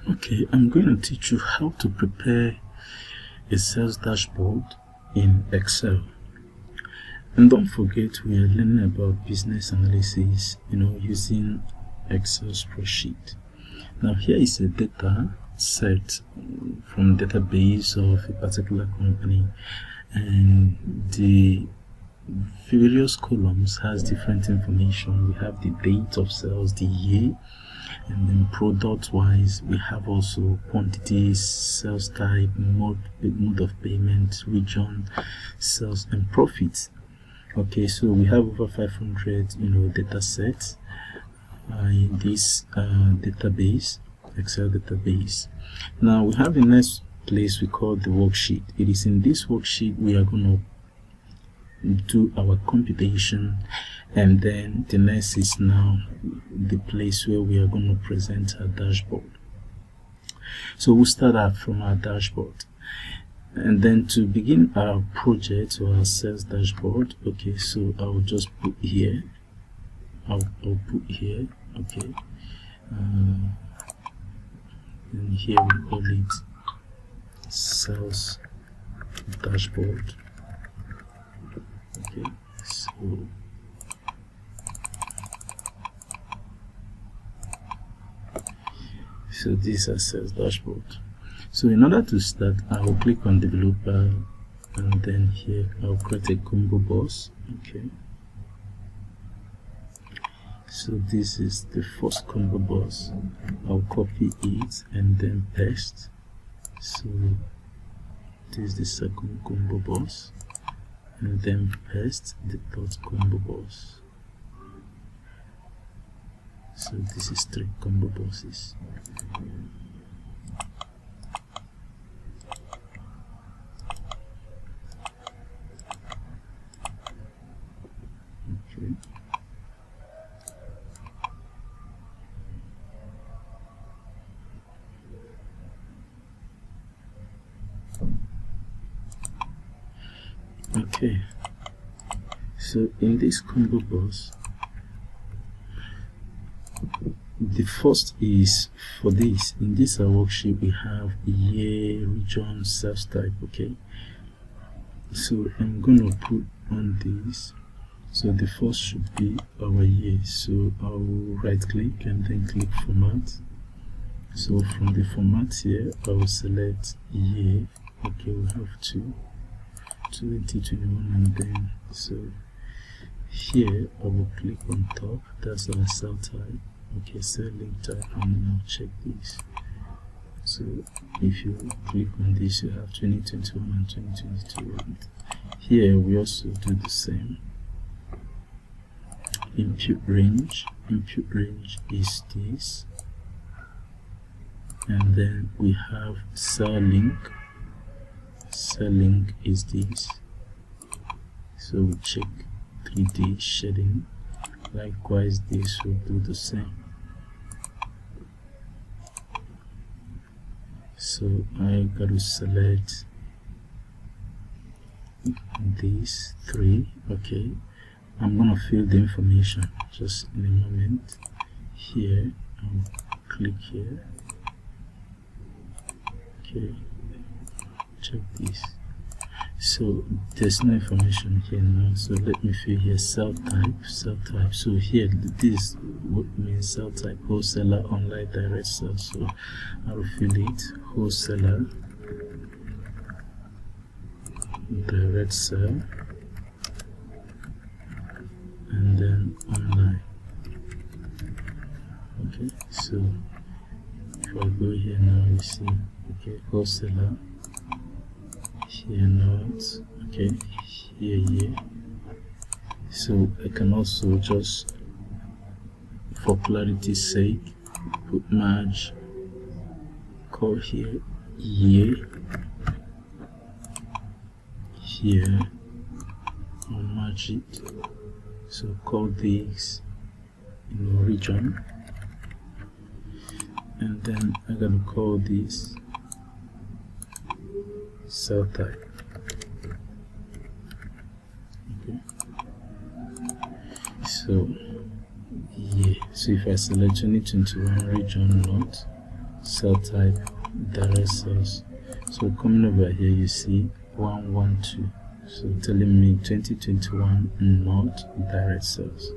Okay, I'm going to teach you how to prepare a sales dashboard in Excel. And don't forget, we are learning about business analysis, using Excel spreadsheet. Now here is a data set from database of a particular company, and the various columns has different information. We have the date of sales, the year, and then product wise we have also quantities, sales type, mode of payment, region, sales, and profits. Okay, so we have over 500 data sets in this database, Excel database. Now we have the next place we call the worksheet. It is in this worksheet we are going to do our computation, and then the next is now the place where we are going to present our dashboard. So we'll start out from our dashboard, and then to begin our project or our sales dashboard. Okay, so I'll just put here, I'll put here, okay, and here we call it sales dashboard. Okay, so this is sales dashboard. So in order to start, I will click on developer, and then here I'll create a combo box. Okay, so this is the first combo box. I'll copy it and then paste. So this is the second combo box, and then paste the third combo box. So this is 3 combo boxes. Okay. Okay, so in this combo box, the first is for this. In this worksheet we have year, region, sales type. Okay, so I'm gonna put on this. So the first should be our year. So I'll right click and then click format. So from the format here I will select year. Okay, we have 2021, and then so here I will click on top. That's our cell type. Okay, cell link type, and now check this. So if you click on this, you have 2021 and 2022. And here we also do the same. Input range is this, and then we have cell link is this. So we check 3D shading. Likewise, this will do the same. So I got to select these 3. Okay, I'm gonna fill the information just in a moment. Here I'll click here. Okay, check this. So there's no information here now, so let me fill here cell type. So here this what means cell type: wholesaler, online, direct sale. So I'll fill it wholesaler, direct sale, and then online. Okay, so if I go here now, you see, okay, wholesaler, here not, okay, here. So I can also just, for clarity's sake, put merge, call here year, here I'll merge it. So call this region, and then I'm gonna call this cell type. Okay, so yeah, so if I select 2021 region not cell type direct sales. So coming over here, you see 112, so telling me 2021 not direct sales.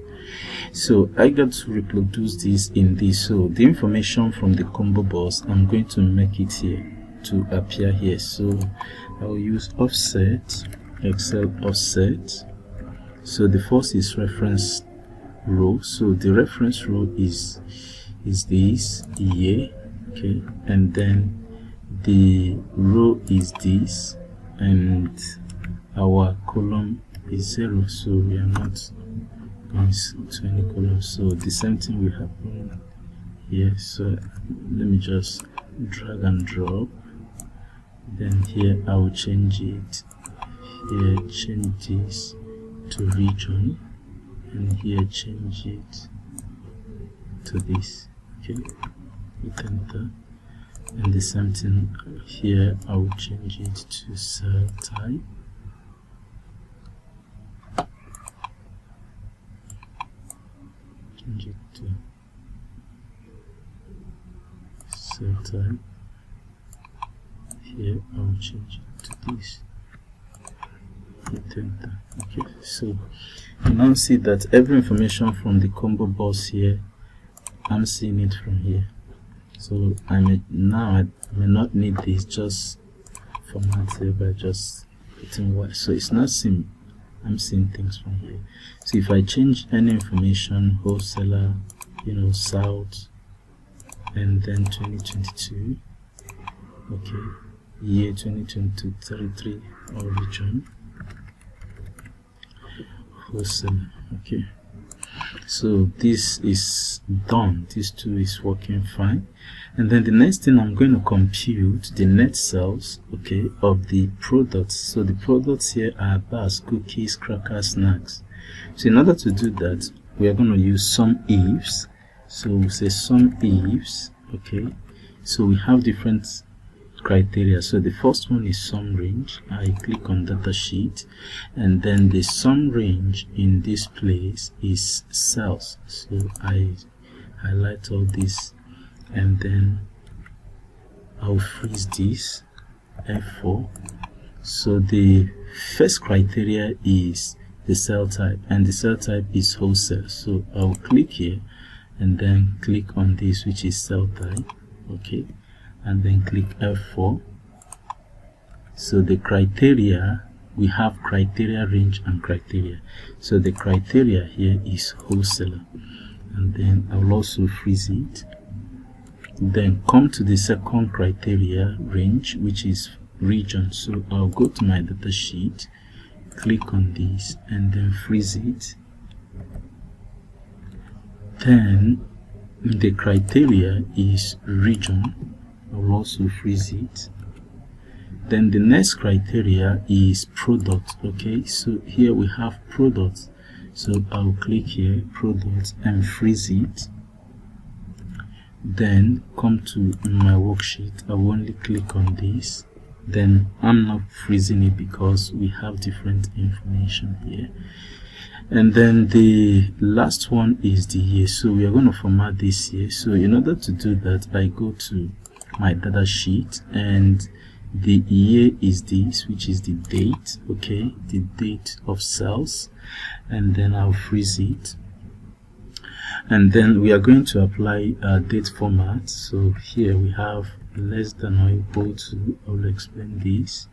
So I got to reproduce this in this. So the information from the combo box, I'm going to make it here to appear here. So I'll use offset, Excel offset. So the first is reference row. So the reference row is this year, okay, and then the row is this, and our column is 0, so we are not going to any column. So the same thing will happen here. So let me just drag and drop. Then here I will change it. Here change this to region, and here change it to this. Okay, hit enter. And the same thing here, I will change it to cell type. Change it to cell type. Here I will change it to this. Hit enter. Okay, so you now see that every information from the combo box here, I'm seeing it from here. So I may not need this, just format it by just putting Y. So it's not seen, I'm seeing things from here. So if I change any information, wholesaler, south, and then 2022, okay, year 2022, 33 origin, wholesaler, okay. So this is done, this two is working fine. And then the next thing, I'm going to compute the net sales, okay, of the products. So the products here are bars, cookies, crackers, snacks. So in order to do that, we are going to use some ifs. So we say some ifs, okay. So we have different criteria. So the first one is sum range. I click on data sheet, and then the sum range in this place is cells. So I highlight all this, and then I'll freeze this F4. So the first criteria is the cell type, and the cell type is wholesale. So I'll click here and then click on this, which is cell type, okay, and then click F4. So the criteria, we have criteria range and criteria. So the criteria here is wholesaler, and then I'll also freeze it. Then come to the second criteria range, which is region. So I'll go to my data sheet, click on this, and then freeze it. Then the criteria is region. I'll also freeze it. Then the next criteria is product, okay. So here we have product, so I'll click here, product, and freeze it. Then come to my worksheet, I will only click on this. Then I'm not freezing it because we have different information here. And then the last one is the year. So we are going to format this year. So in order to do that, I go to my data sheet, and the year is this, which is the date, okay, the date of sales, and then I'll freeze it. And then we are going to apply a date format. So here we have less than or equal to, I will explain this.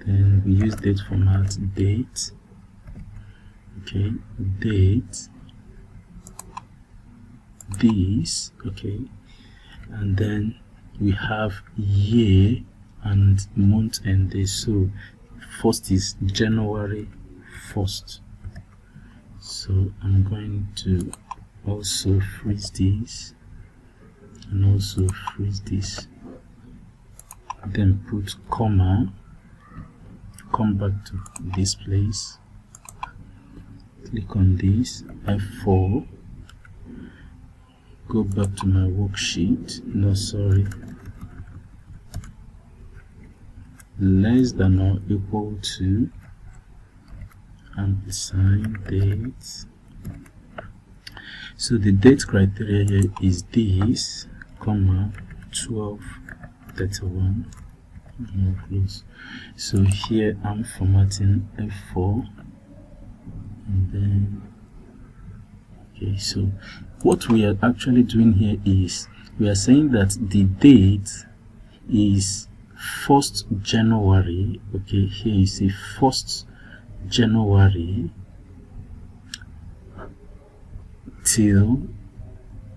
Then we use date format, date, okay, date, this, okay, and then we have year and month and day. So first is January 1st. So I'm going to also freeze this and also freeze this, then put comma, come back to this place, click on this, F4, go back to my worksheet, no sorry, less than or equal to, ampersand, date. So the date criteria here is this, comma, 1231. More close. So here I'm formatting F4, and then okay, so what we are actually doing here is we are saying that the date is 1st January. Okay, here you see 1st January till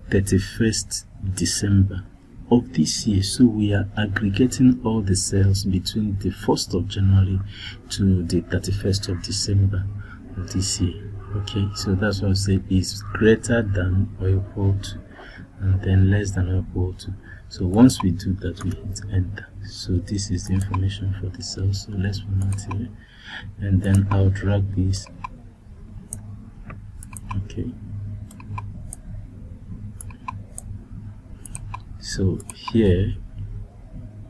31st December of this year. So we are aggregating all the cells between the 1st of January to the 31st of December of this year. Okay, so that's what I say is greater than or equal to, and then less than or equal to. So once we do that, we hit enter. So this is the information for the cell. So let's format here, and then I'll drag this. Okay, so here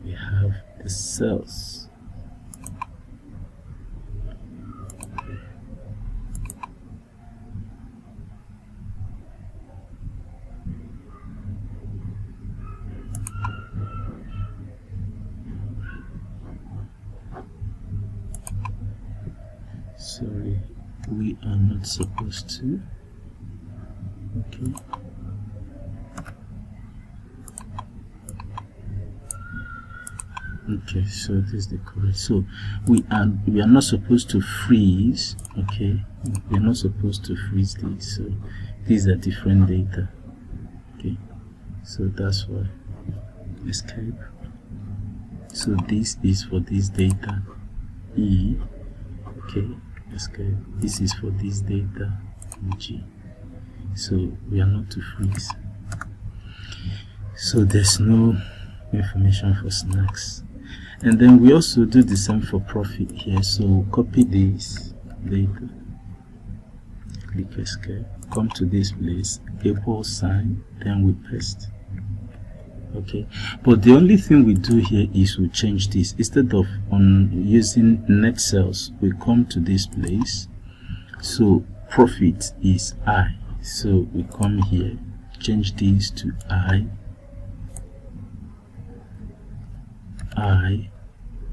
we have the cells. Sorry, we are not supposed to. Okay. Okay, so this is the correct. So we are not supposed to freeze. Okay, we are not supposed to freeze these. So these are different data. Okay, so that's why escape. So this is for this data E. Okay, escape. This is for this data G. So we are not to freeze. So there's no information for snacks. And then we also do the same for profit here. So copy this data, click escape, come to this place, equal sign, then we paste. Okay, but the only thing we do here is we change this. Instead of using net cells, we come to this place. So profit is I, so we come here, change this to I,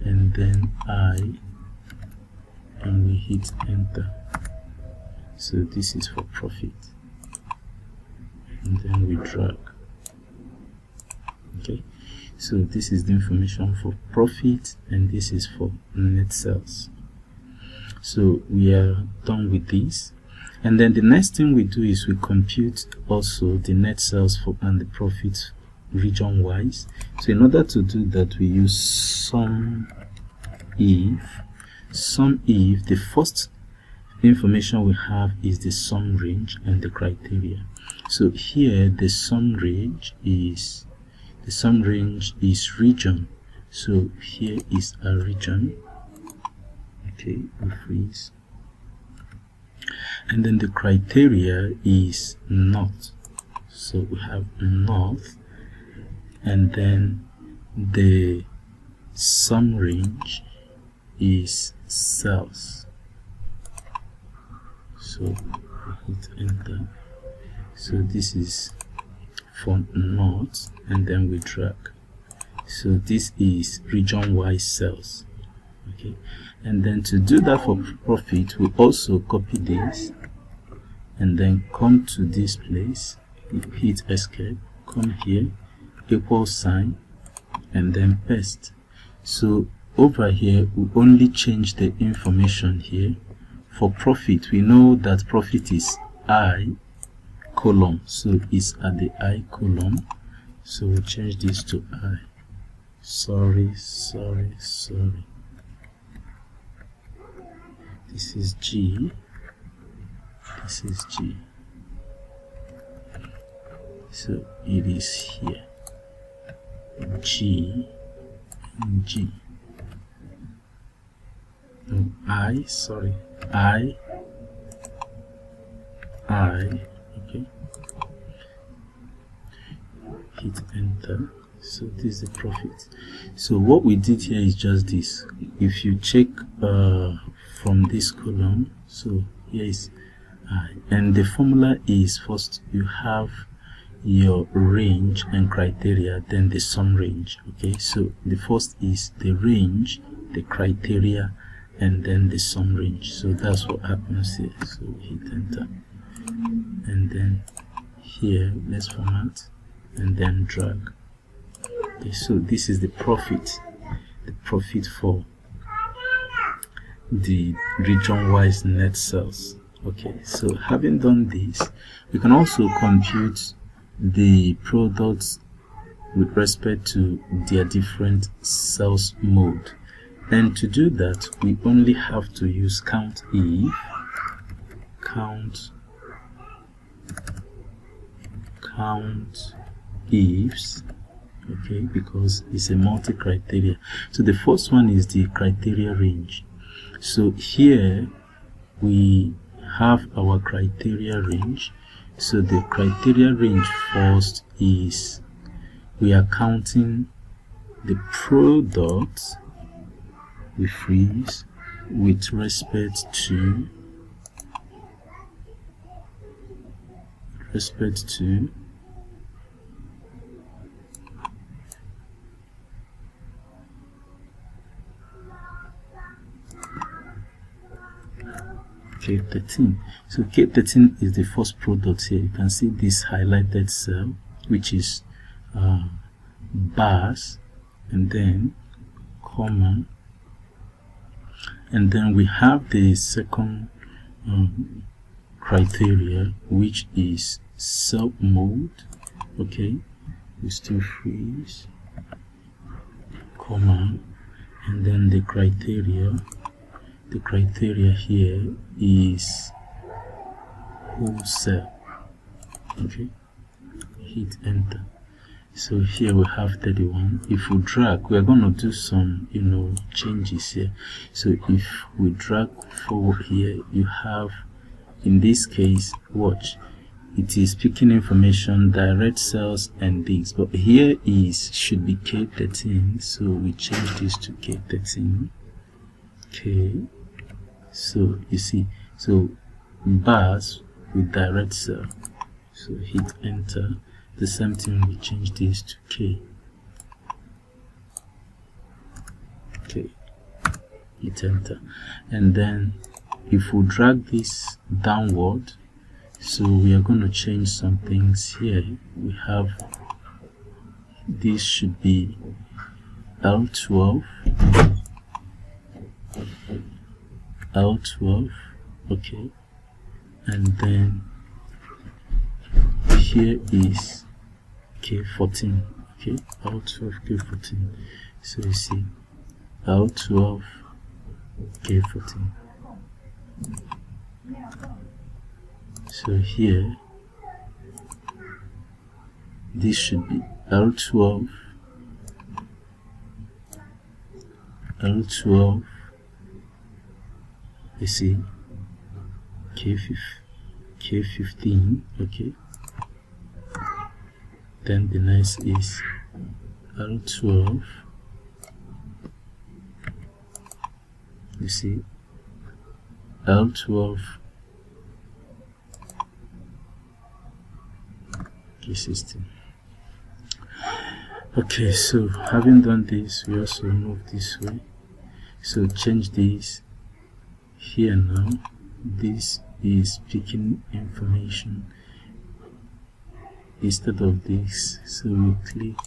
and then I, and we hit enter. So this is for profit, and then we drag. Okay, so this is the information for profit, and this is for net sales. So we are done with this, and then the next thing we do is we compute also the net sales for and the profit region wise. So in order to do that, we use sum if. The first information we have is the sum range and the criteria. So here the sum range is region. So here is a region. Okay, we freeze. And then the criteria is north. So we have north, and then the sum range is south. So we hit enter. So this is for north, and then we drag. So this is region wise cells. Okay, and then to do that for profit, we also copy this and then come to this place, hit escape, come here, equal sign, and then paste. So over here we only change the information here. For profit, we know that profit is I column, so it's at the I column, so we change this to I. Sorry. This is G, this is G, so it is here G and G. No, I, sorry, I, okay, hit enter. So this is the profit. So what we did here is just this. If you check from this column, so here is I, and the formula is first you have your range and criteria, then the sum range. Okay, so the first is the range, the criteria, and then the sum range. So that's what happens here. So hit enter, and then here let's format and then drag. Okay, so this is the profit for the region-wise net sales. Okay, so having done this, we can also compute the products with respect to their different sales mode. And to do that, we only have to use count ifs, okay, because it's a multi-criteria. So the first one is the criteria range. So here we have our criteria range. So the criteria range first is we are counting the products we freeze with respect to K13. So K13 is the first product here. You can see this highlighted cell, which is bars, and then comma, and then we have the second criteria, which is sub mode. Okay, we still freeze, comma, and then the criteria here is wholesale. Okay, hit enter. So here we have 31. If we drag, we are going to do some changes here. So if we drag forward here, you have, in this case, watch, it is picking information, direct sales, and this, but here should be K13, so we change this to K13. Okay, so you see, so bars with direct sale, so hit enter. The same thing, we change this to K. Okay, hit enter. And then if we drag this downward, so we are going to change some things here. We have, this should be L12, okay, and then here is K14, okay, L12, K14. So you see L12, K14. So here this should be L12, you see K15, okay. Then the next is L12, you see L12, K16. Okay, so having done this, we also move this way. So change this here now. This is picking information instead of this, so we click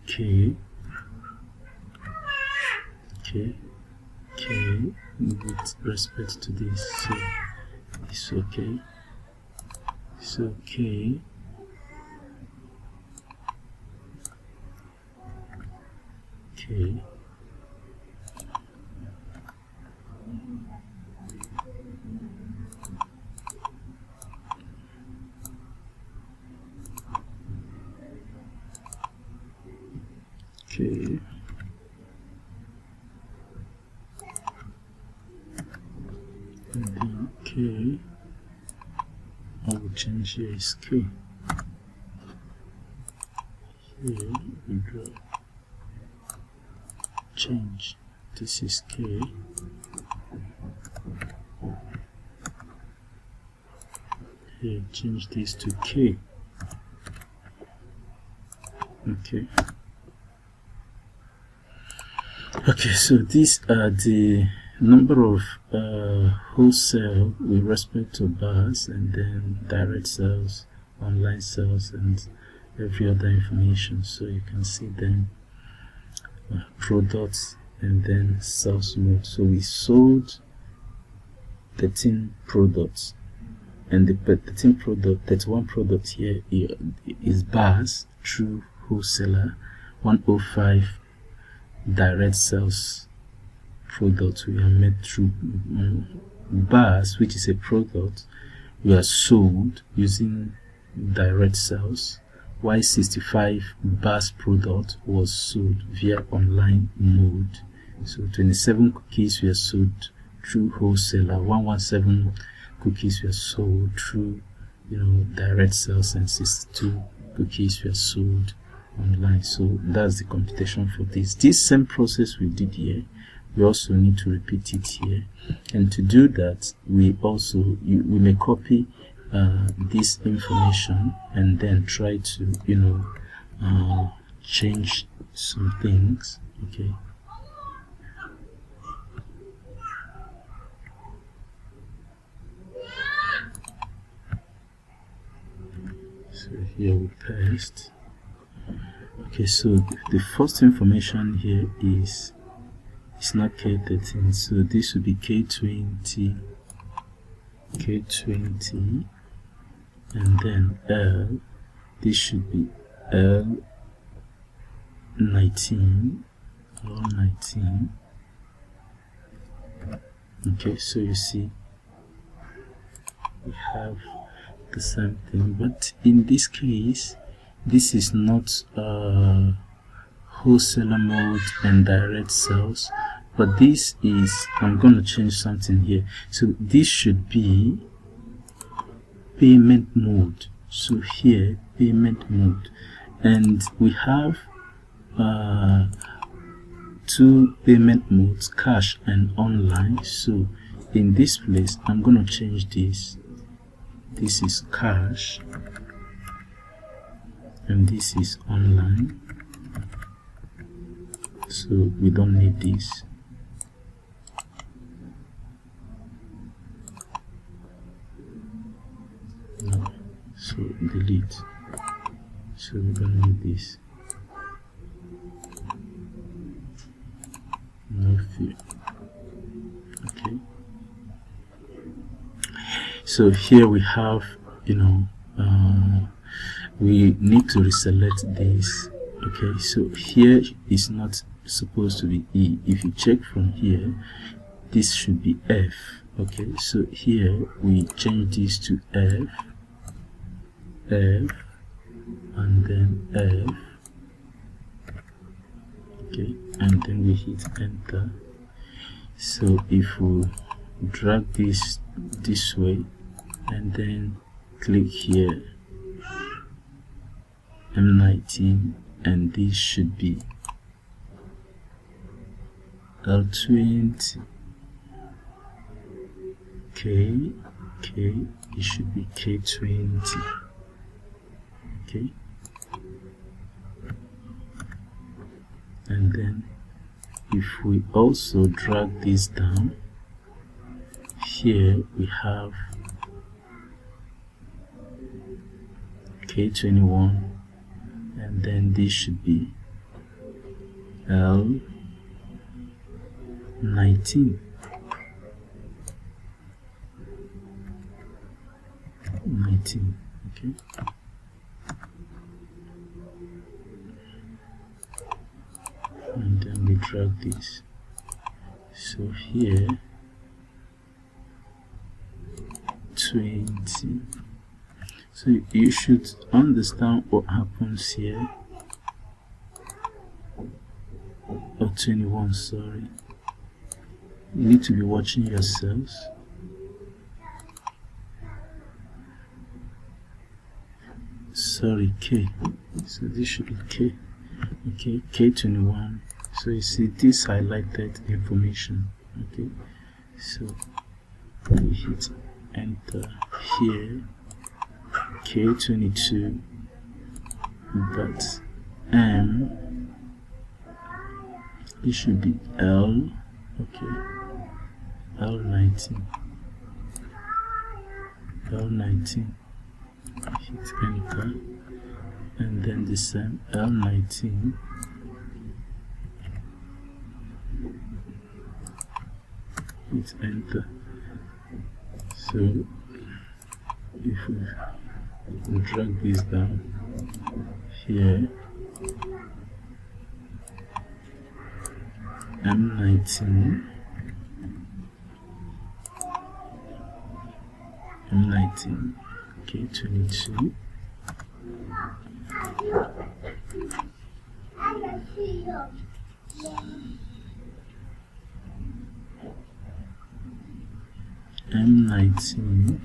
K with respect to this, so it's okay, so K, and then K, I will change here is K. Here we draw, change, this is K. Here change this to K. Okay, so these are the number of wholesale with respect to bars, and then direct sales, online sales, and every other information. So you can see them, products, and then sales mode. So we sold 13 products, and the 31 product here is bars through wholesaler, 105 direct sales products we are made through bars, which is a product we are sold using direct sales, while 65 bars product was sold via online mode. So 27 cookies were sold through wholesaler, 117 cookies were sold through direct sales, and 62 cookies were sold online. So that's the computation for this same process we did here. We also need to repeat it here, and to do that we may copy this information and then try to change some things. Okay, so here we paste. Okay, so the first information here is not K13, so this will be K20, and then L, this should be L19, L19. Okay, so you see we have the same thing, but in this case this is not wholesaler mode and direct sales, but this is, I'm going to change something here. So this should be payment mode. So here, payment mode, and we have two payment modes, cash and online. So in this place I'm going to change this. This is cash and this is online, so we don't need this. No, so delete. So we don't need this. No fear. Okay, so here we have we need to reselect this. Okay, so here is not supposed to be E. If you check from here, this should be F. Okay, so here we change this to F, and then F. Okay, and then we hit enter. So if we drag this way and then click here, M19, and this should be L20, K, it should be K20. Okay, and then if we also drag this down, here we have K21, and then this should be L19. 19, okay. And then we drag this. So here 20. So you should understand what happens here. Or 21, sorry. You need to be watching yourselves. Sorry, K. So this should be K. Okay, K21. So you see this highlighted information. Okay, so we hit enter here. K22, but M, it should be L. Okay, L19, L19, hit enter, and then the same L19, hit enter. So if we drag this down here, M19, okay, 22, M19,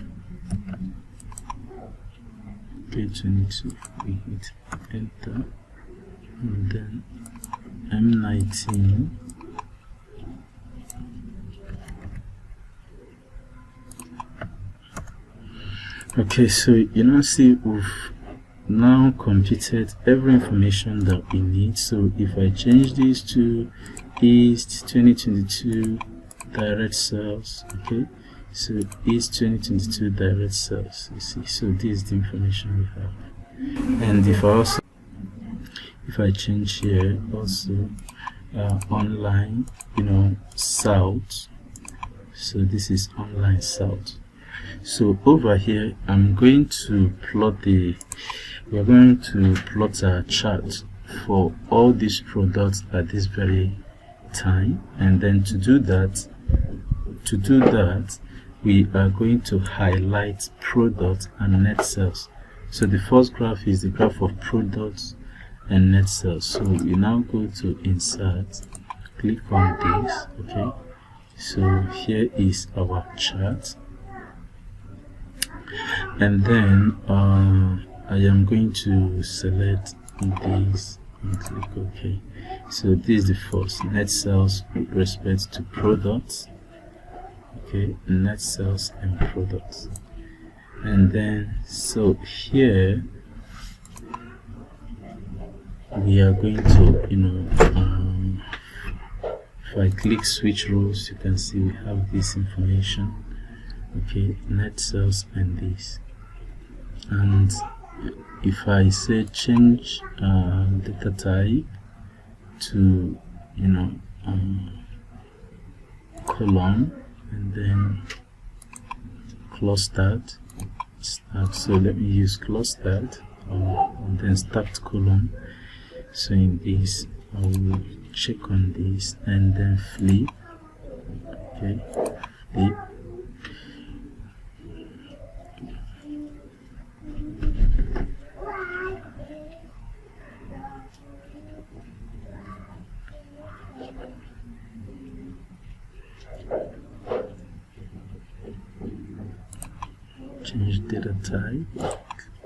okay, 22, we hit enter, and then M19, okay, so you now see we've now computed every information that we need. So if I change this to East 2022 direct sales, okay, so East 2022 direct sales, you see, so this is the information we have. And if I change here also online, south, so this is online south. So over here I'm going to plot we're going to plot a chart for all these products at this very time, and then to do that we are going to highlight product and net sales. So the first graph is the graph of products and net sales. So we now go to insert, click on this, okay, so here is our chart, and then I am going to select this and click OK. So this is the first net sales with respect to products, okay, net sales and products. And then so here we are going to if I click switch rows, you can see we have this information, okay, net sales and this. And if I say change data type to column, and then clustered start, so let me use clustered and then start column. So in this I will check on this and then flip, okay, flip, change data type,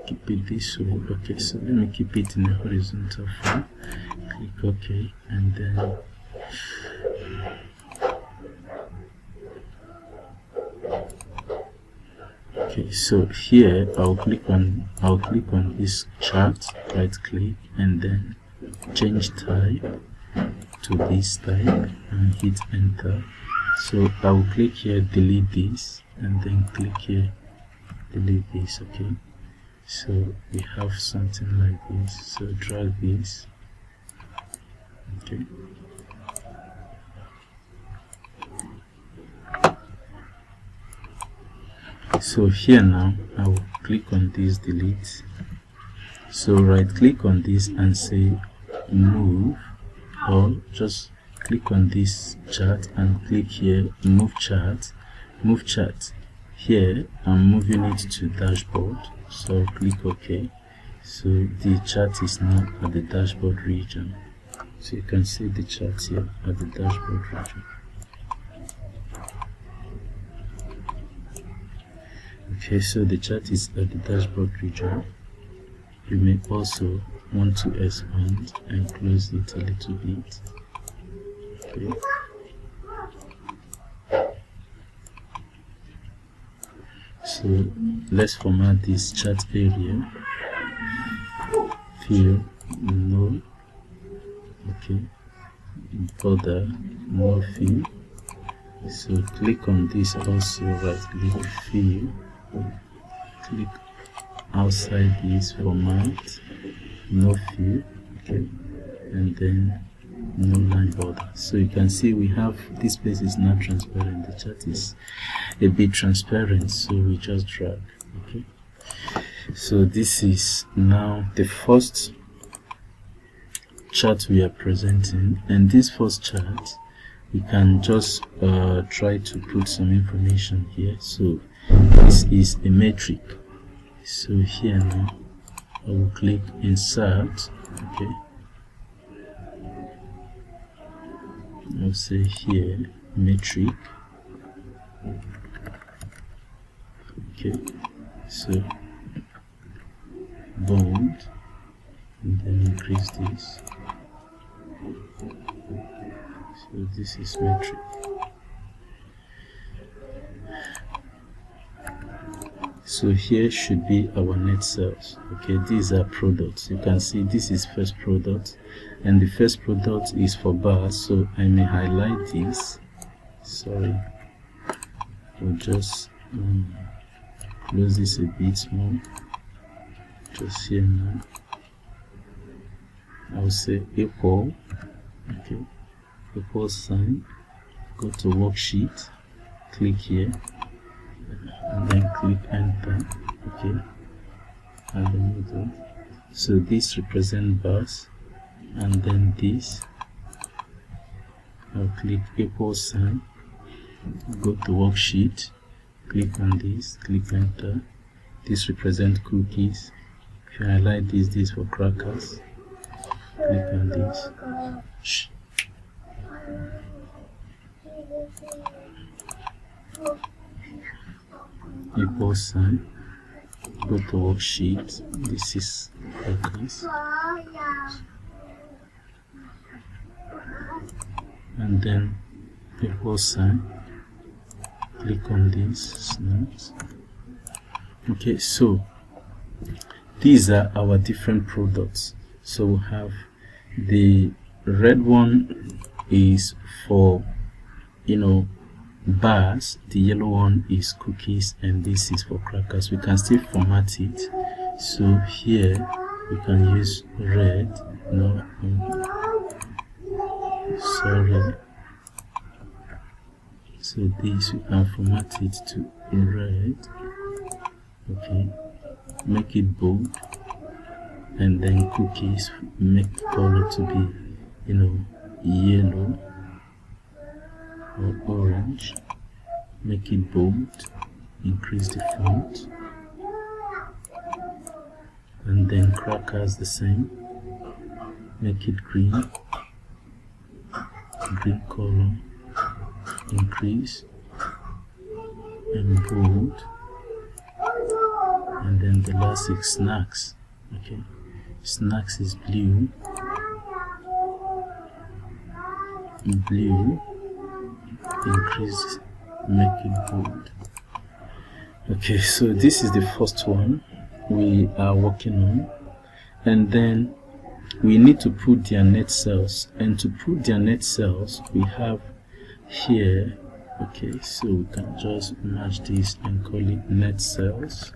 keep it this way. Okay, so let me keep it in the horizontal form, click OK, and then okay, so here I'll click on this chart, right click, and then change type to this type and hit enter. So I will click here, delete this, and then click here, delete this. Okay, so we have something like this. So drag this, okay, so here now I will click on this, delete. So right click on this and say move, or just click on this chart and click here, move chart, move chart. Here I'm moving it to dashboard, so click OK. So the chart is now at the dashboard region, so you can see the chart here at the dashboard region. Okay, so the chart is at the dashboard region. You may also want to expand and close it a little bit. Okay. So let's format this chart area, fill no, Okay, border, more fill. So click on this also, right click fill, click outside this format, no fill, okay, and then no line border. So you can see we have this place is not transparent, the chart is a bit transparent, so we just drag. Okay, so this is now the first chart we are presenting, and this first chart we can just try to put some information here. So this is a metric, so here now I will click insert. Okay, I'll say here metric. Okay, so bold, and then increase this. So this is metric. So here should be our net sales. Okay, these are products. You can see this is first product, and the first product is for bars, so I may highlight this. Sorry, we'll just close this a bit more. Just here now, I'll say equal. Okay, equal sign, go to worksheet, click here, and then click enter. Okay, and then middle. So this represents bars, and then this, I'll click equal sign, go to worksheet, click on this, click enter. This represents cookies. If you highlight this for crackers, click on this. Shh. Equal sign, go to worksheet, this is crackers, and then equal sign, click on this, snacks. Okay, so these are our different products. So we have the red one is for, you know, bars, the yellow one is cookies, and this is for crackers. We can still format it. So here we can use red. No, sorry. So this we can format it to red. Okay, make it bold, and then cookies, make color to be, you know, yellow or orange, make it bold, increase the font, and then crackers the same, make it green, green color, increase, and bold, and then the last is snacks. Okay, snacks is blue, increase, make it bold. Okay, so this is the first one we are working on, and then we need to put their net sales, and to put their net sales we have here. Okay, so we can just match this and call it net sales.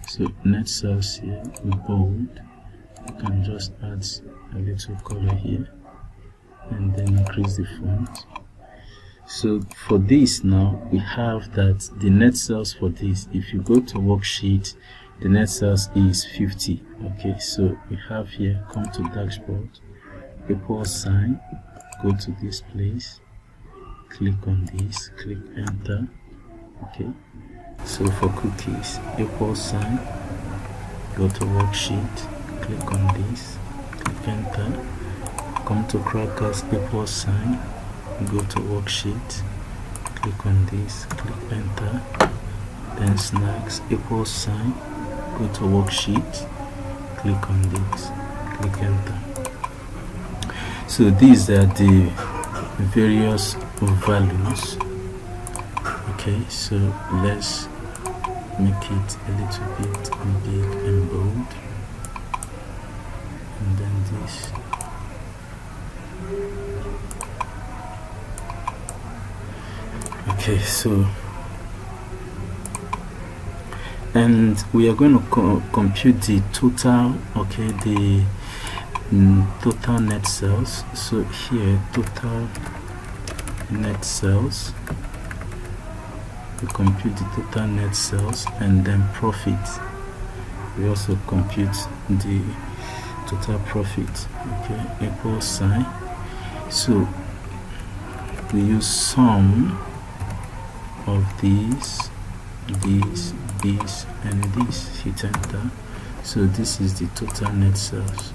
So net sales here with bold, you can just add a little color here and then increase the font. So for this now we have that the net sales for this, if you go to worksheet, the net sales is 50. Okay, so we have here, come to dashboard, equal sign, go to this place, click on this, click enter. Okay, so for cookies, equal sign, go to worksheet, click on this, click enter. Come to crackers, equal sign, go to worksheet, click on this, click enter. Then snacks, equal sign, go to worksheet, click on this, click enter. So these are the various values. Okay, so let's make it a little bit big and bold. this. Okay, so and we are going to compute the total, okay, the total net sales. So here, total net sales, we compute the total net sales, and then profit, we also compute the total profit, okay, equal sign. So we use sum of these, and this, hit enter. So this is the total net sales.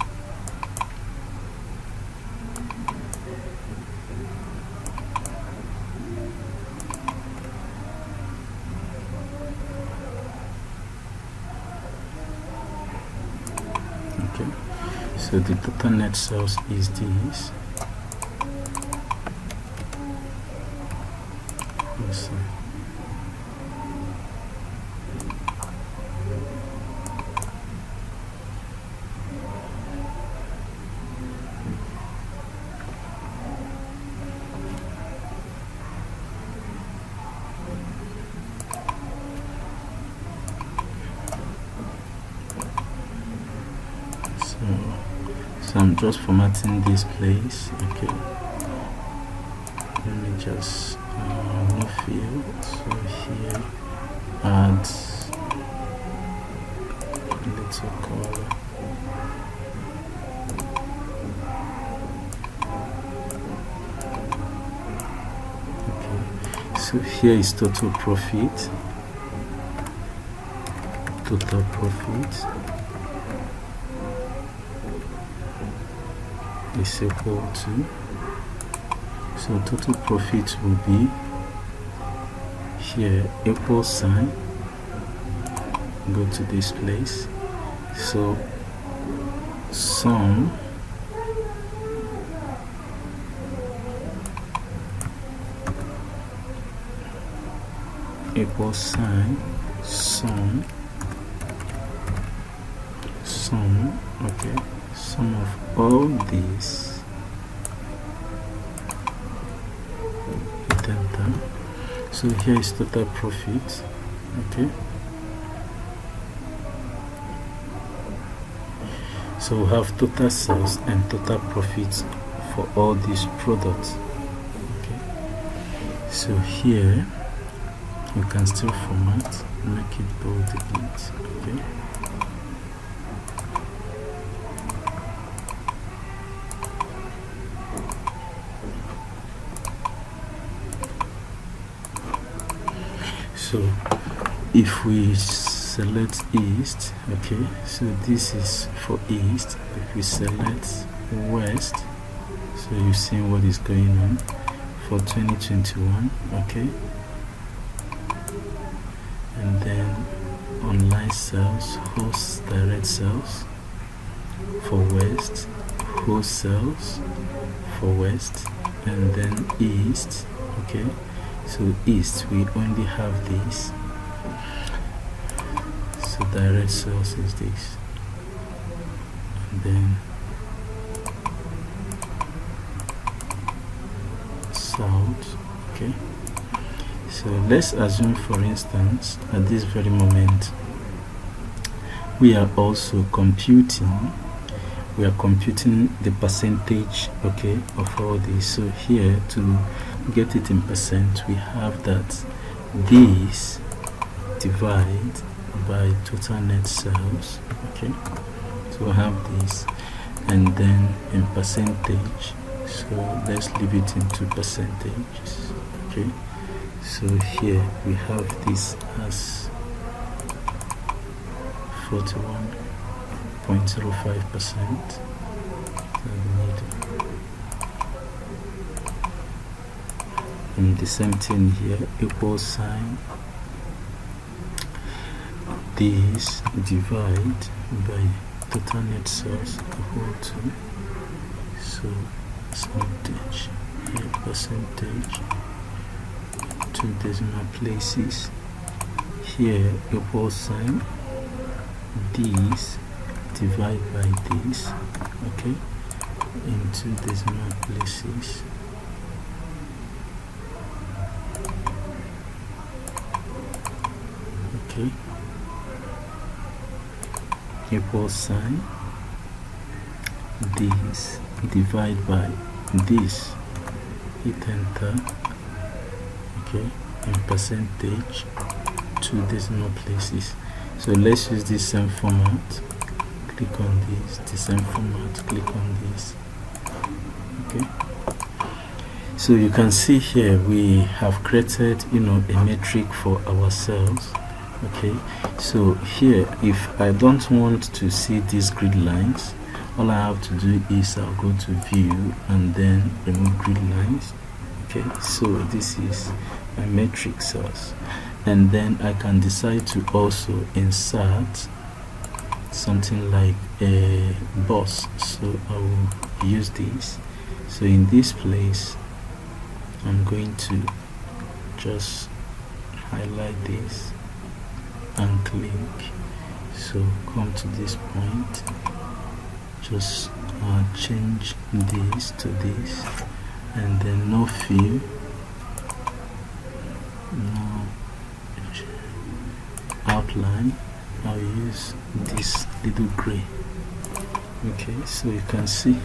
Okay, so the total net sales is this. Let's see. So I'm just formatting this place. Okay, let me just no field. So here add little color. Okay, so here is total profit. Total profit is equal to, so total profit will be here, equal sign, go to this place, so sum equal sign, sum, okay, sum of all these, hit enter. So here is total profit. Okay, so we have total sales and total profits for all these products. Okay, so here you can still format, make it bold a bit. Okay, so if we select east, okay, so this is for east. If we select west, so you see what is going on for 2021. Okay, and then online sales, host direct sales for west, host sales for west, and then east. Okay, so east we only have this, so direct sales is this, and then south. Okay, so let's assume, for instance, at this very moment we are also computing, the percentage, okay, of all this. So here, to get it in percent, we have that this divide by total net sales. Okay, so we have this, and then in percentage, so let's leave it into percentages. Okay, so here we have this as 41.05%. And the same thing here, equal sign, this divide by total net sales equal to, so percentage, here percentage, 2 decimal places, here equal sign, this divide by this. okay, into decimal places. Okay, equal sign, this divide by this, hit enter, okay, in percentage, 2 decimal places. So let's use this same format. Click on this, the same format, click on this. Okay, so you can see here we have created, a metric for ourselves. Okay, so here, if I don't want to see these grid lines, all I have to do is I'll go to view and then remove grid lines. Okay, so this is my metric cells, and then I can decide to also insert something like a box. So I will use this. So in this place, I'm going to just highlight this and click. So come to this point, just change this to this, and then no fill, no outline. I'll use this little gray. Okay, so you can see,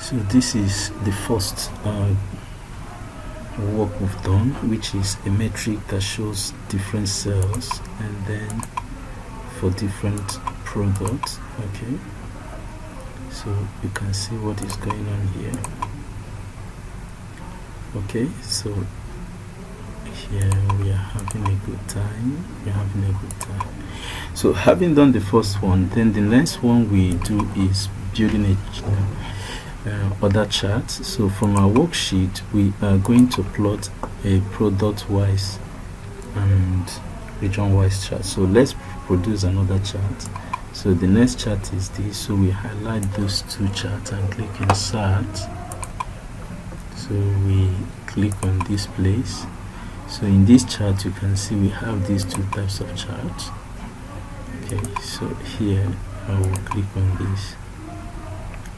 so this is the first work we've done, which is a metric that shows different cells and then for different products. Okay, so you can see what is going on here. Okay, so here we are having a good time. So having done the first one, then the next one we do is building a other chart. So from our worksheet, we are going to plot a product wise and region wise chart. So let's produce another chart. So the next chart is this. So we highlight those two charts and click insert. So we click on this place. So in this chart, you can see we have these two types of charts. Okay, so here I will click on this,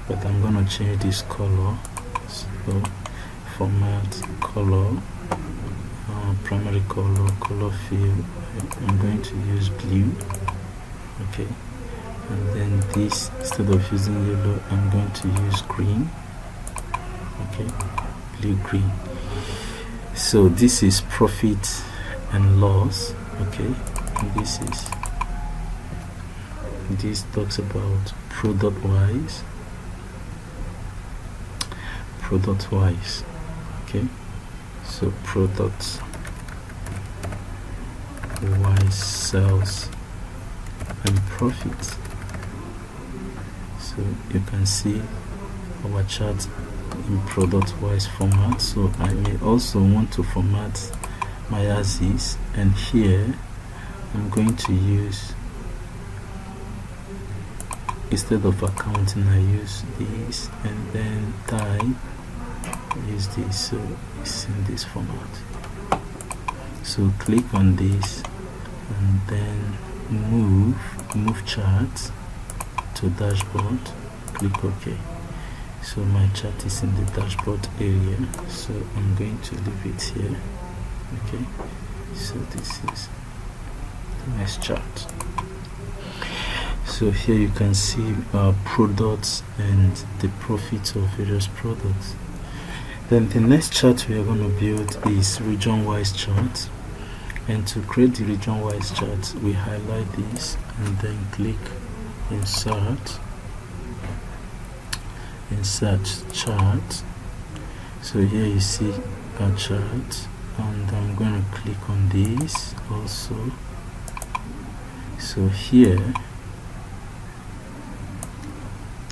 but I'm going to change this color. So format, color, primary color, color field. I'm going to use blue. Okay, and then this, instead of using yellow, I'm going to use green. Okay, blue, green. So this is profit and loss. Okay, and this talks about product wise. Okay, so product wise, sales and profit. So you can see our chart in product wise format. So I may also want to format my axis, and here I'm going to use, instead of accounting, I use this, and then type, use this. So it's in this format. So click on this and then move chart to dashboard, click OK. So my chart is in the dashboard area, so I'm going to leave it here. Okay, so this is the next chart. So here you can see products and the profits of various products. Then the next chart we are going to build is region wise chart, and to create the region wise chart, we highlight this and then click insert chart. So here you see a chart, and I'm going to click on this also. So here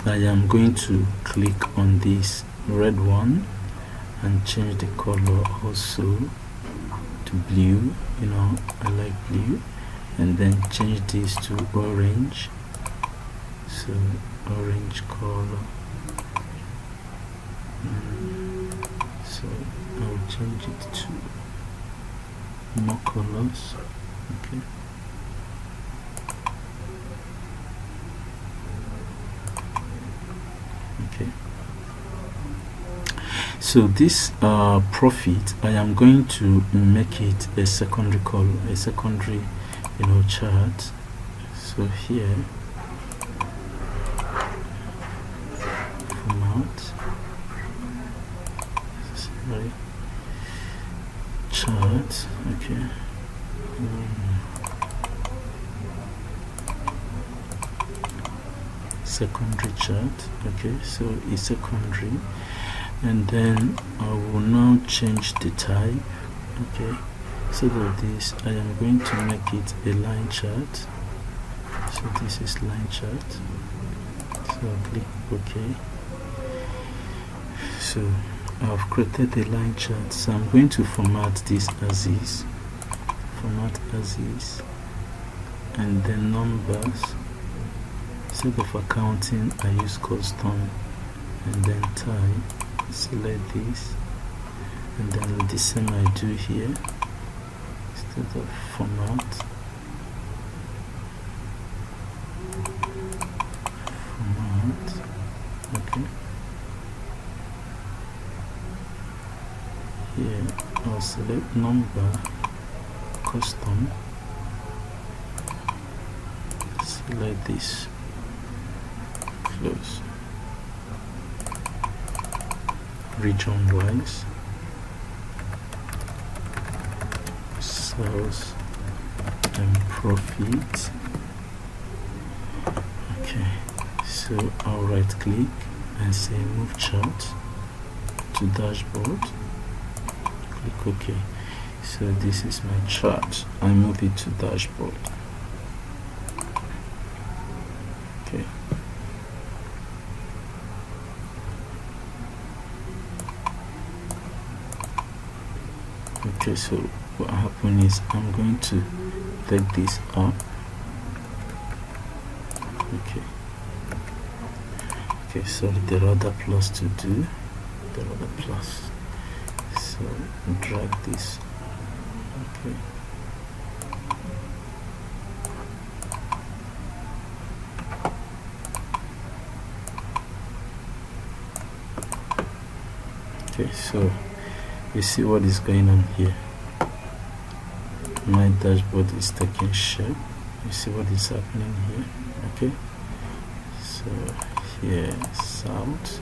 I am going to click on this red one and change the color also to blue. I like blue, and then change this to orange. So orange color. So I'll change it to more colors. Okay, Okay, so this profit, I am going to make it a secondary column, a secondary chart. So here, format, sorry, chart. Okay, secondary chart. Okay, so it's secondary, and then I will now change the type. Okay, so that this, I am going to make it a line chart. So this is line chart, so click OK. So I've created a line chart, so I'm going to format this as is, format as is, and then numbers. Instead of accounting, I use custom, and then type, select this, and then the same I do here. Instead of format, okay, here I'll select number, custom, select this, close, region wise, sales and profit. Okay, so I'll right click and say move chart to dashboard, click OK. So this is my chart, I move it to dashboard. Okay, okay, so what happened is I'm going to take this up. Okay, sorry, there are other plus to do, there are other plus, so drag this. Okay, okay, so you see what is going on here. My dashboard is taking shape. You see what is happening here. Okay, so here south.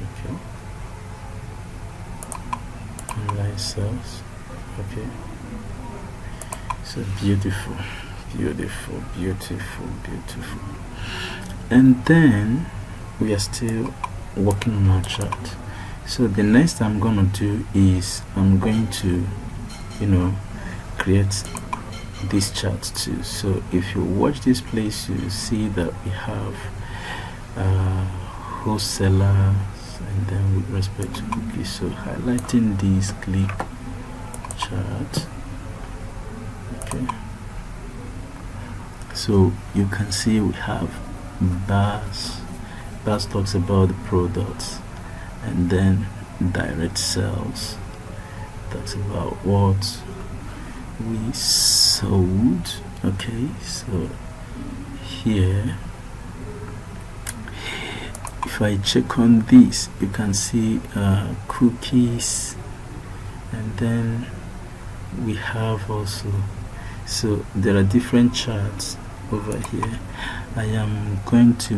Okay, online sales. Okay, so beautiful, beautiful, beautiful, beautiful. And then we are still working on our chart. So the next I'm gonna do is I'm going to create this chart too. So if you watch this place, you see that we have wholesalers, and then with respect to cookies, so highlighting this, click chart. Okay, so you can see we have bars talks about the products, and then direct sales talks about what we sold. Okay, so here if I check on this, you can see cookies, and then we have also, so there are different charts over here. I am going to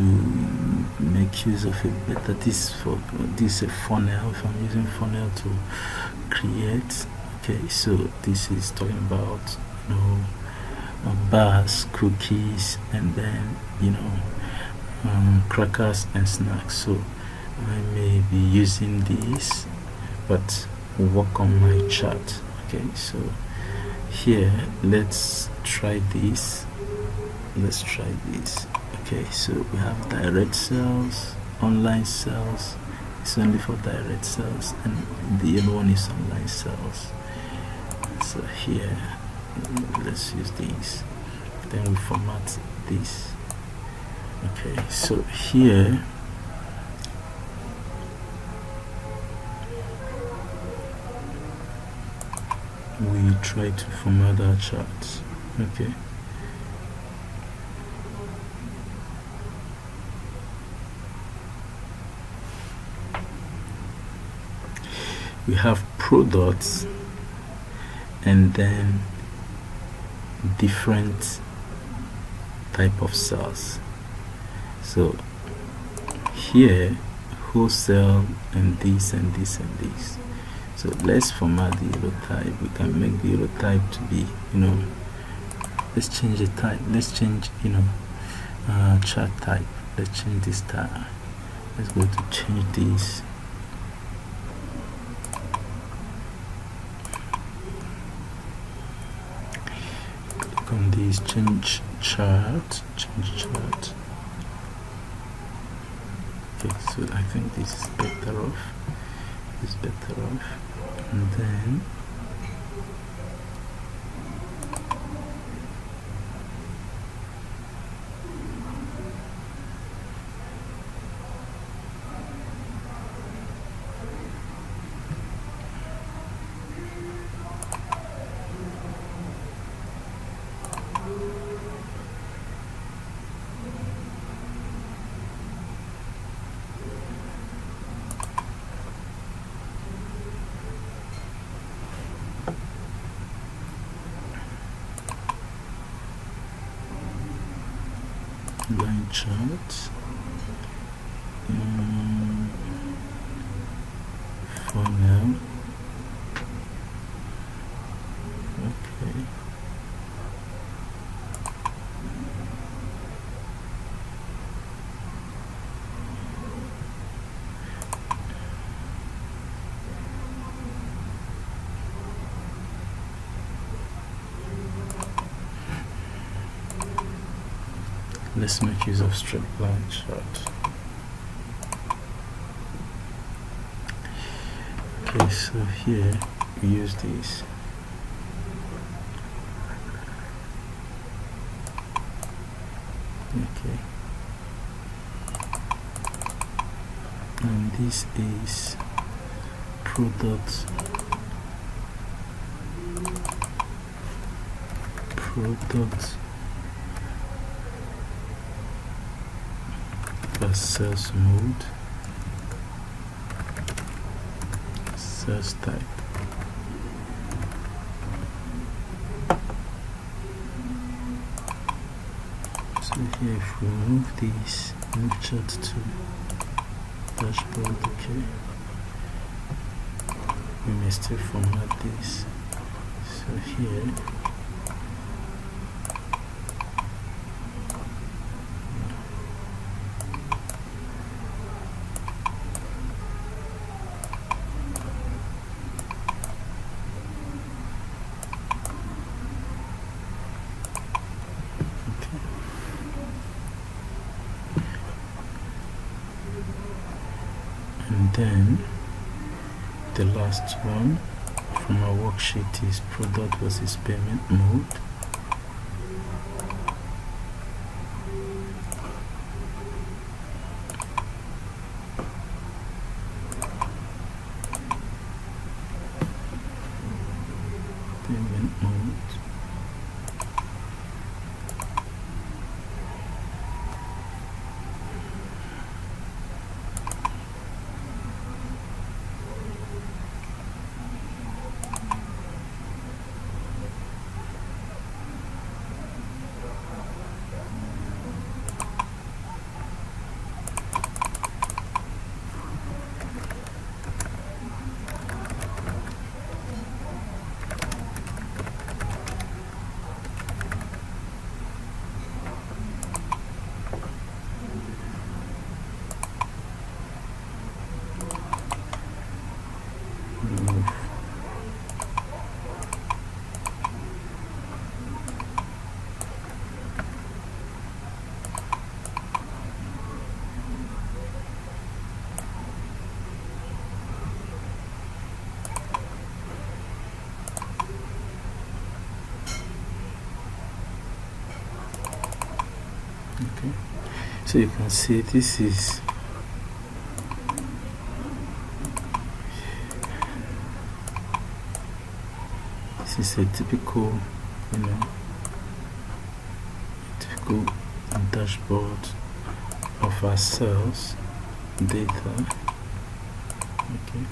make use of it better. This is a funnel. If I'm using funnel to create, okay, so this is talking about bars, cookies, and then crackers and snacks. So I may be using this, but work on my chart. Okay, so here let's try this. Okay, so we have direct sales, online sales. It's only for direct sales, and the other one is online sales. So here let's use these, then we format this. Okay, so here we try to format our charts. Okay, we have products and then different type of cells. So here wholesale and this and this and this. So let's format the yellow type. We can make the yellow type to be, let's change the type. Let's change, chart type. Let's change this type. Let's go to change this. Click on this, change chart. Okay, so I think this is better off. And then line chart, for now. Okay. Let's make use of straight line chart. Okay, so here we use this. Okay, and this is product sales mode, sales type. So here if we move this, move chart to dashboard, okay, we may still format this. So here and then the last one from our worksheet is product versus payment mode. Payment mode. Okay, so you can see this is a typical, typical dashboard of our sales data. Okay,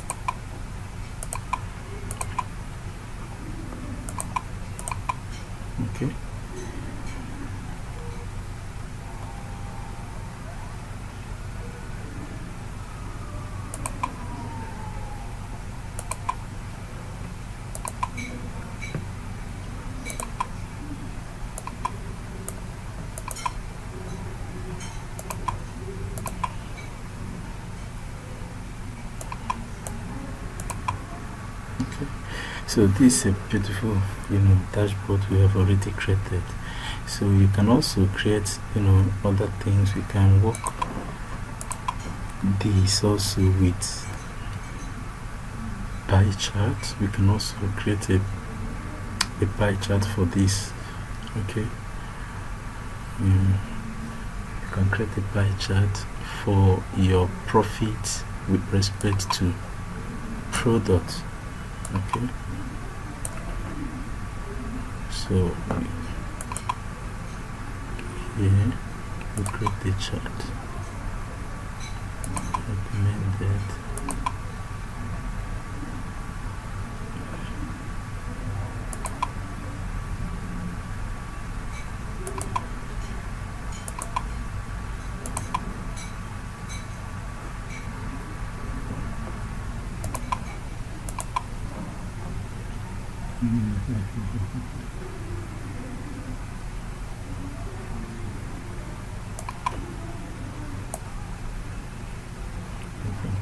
So this is a beautiful, dashboard we have already created. So you can also create, other things. We can work this also with pie chart. We can also create a pie chart for this. Okay, you can create a pie chart for your profit with respect to product. Okay, so here we create the chart recommended.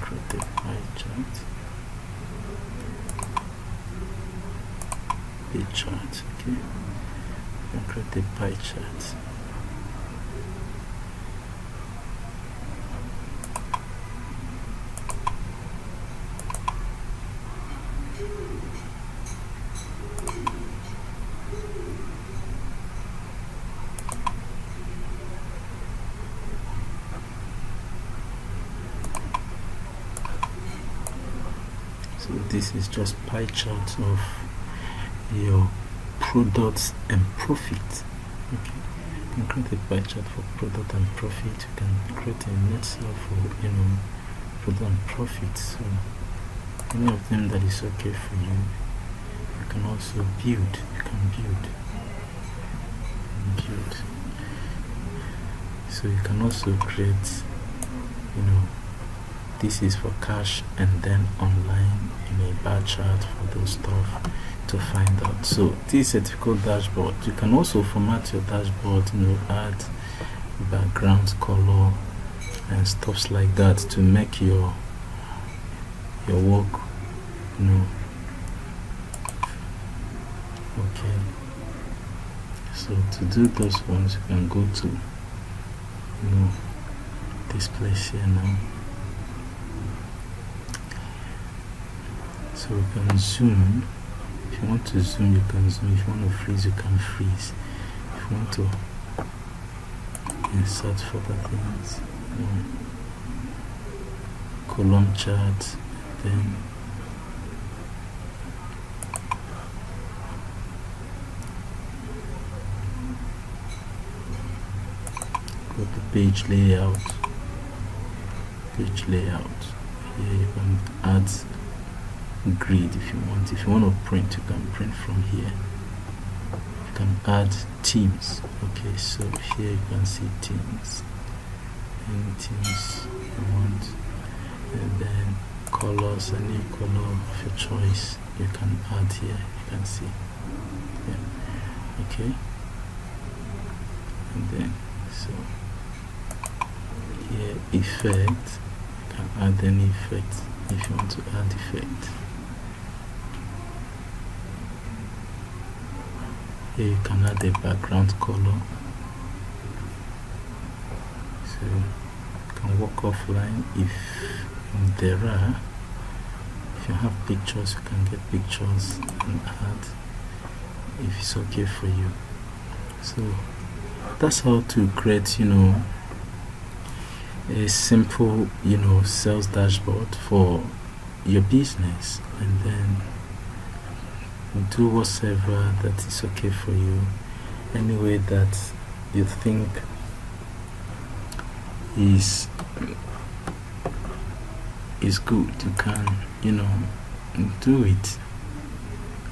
Create a pie chart. The chart, okay. Create a pie chart. So this is just pie chart of your products and profit. Okay, you can create a pie chart for product and profit. You can create a net sale for product and profit. So any of them that is okay for you. You can also build. You can build. So you can also create, this is for cash, and then online a bar chart for those stuff to find out. So this is a typical dashboard. You can also format your dashboard, add background color and stuffs like that to make your work, okay. So to do those ones, you can go to this place here now. So you can zoom. If you want to zoom, you can zoom. If you want to freeze, you can freeze. If you want to insert further things, column chart, then go to page layout. Here you can add grid if you want. If you want to print, you can print from here. You can add themes. Okay, so here you can see themes. Any themes you want, and then colors, any color of your choice you can add here. You can see. Yeah. Okay. And then so here effect. You can add any effect if you want to add effect. Here you can add a background color. So you can work offline if you have pictures, you can get pictures and add if it's okay for you. So that's how to create, a simple, sales dashboard for your business, and then do whatever that is okay for you, any way that you think is good. You can do it.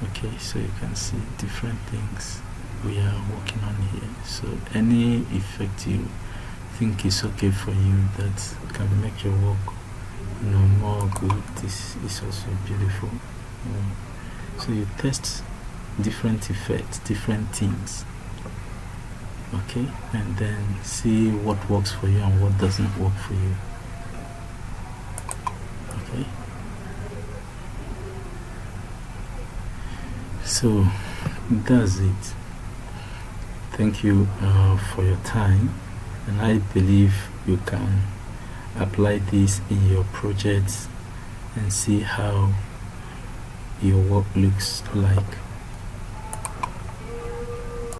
Okay, so you can see different things we are working on here. So any effect you think is okay for you that can make your work more good, this is also beautiful. So you test different effects, different things, okay, and then see what works for you and what doesn't work for you. Okay, So that's it. Thank you for your time, and I believe you can apply this in your projects and see how your work looks like.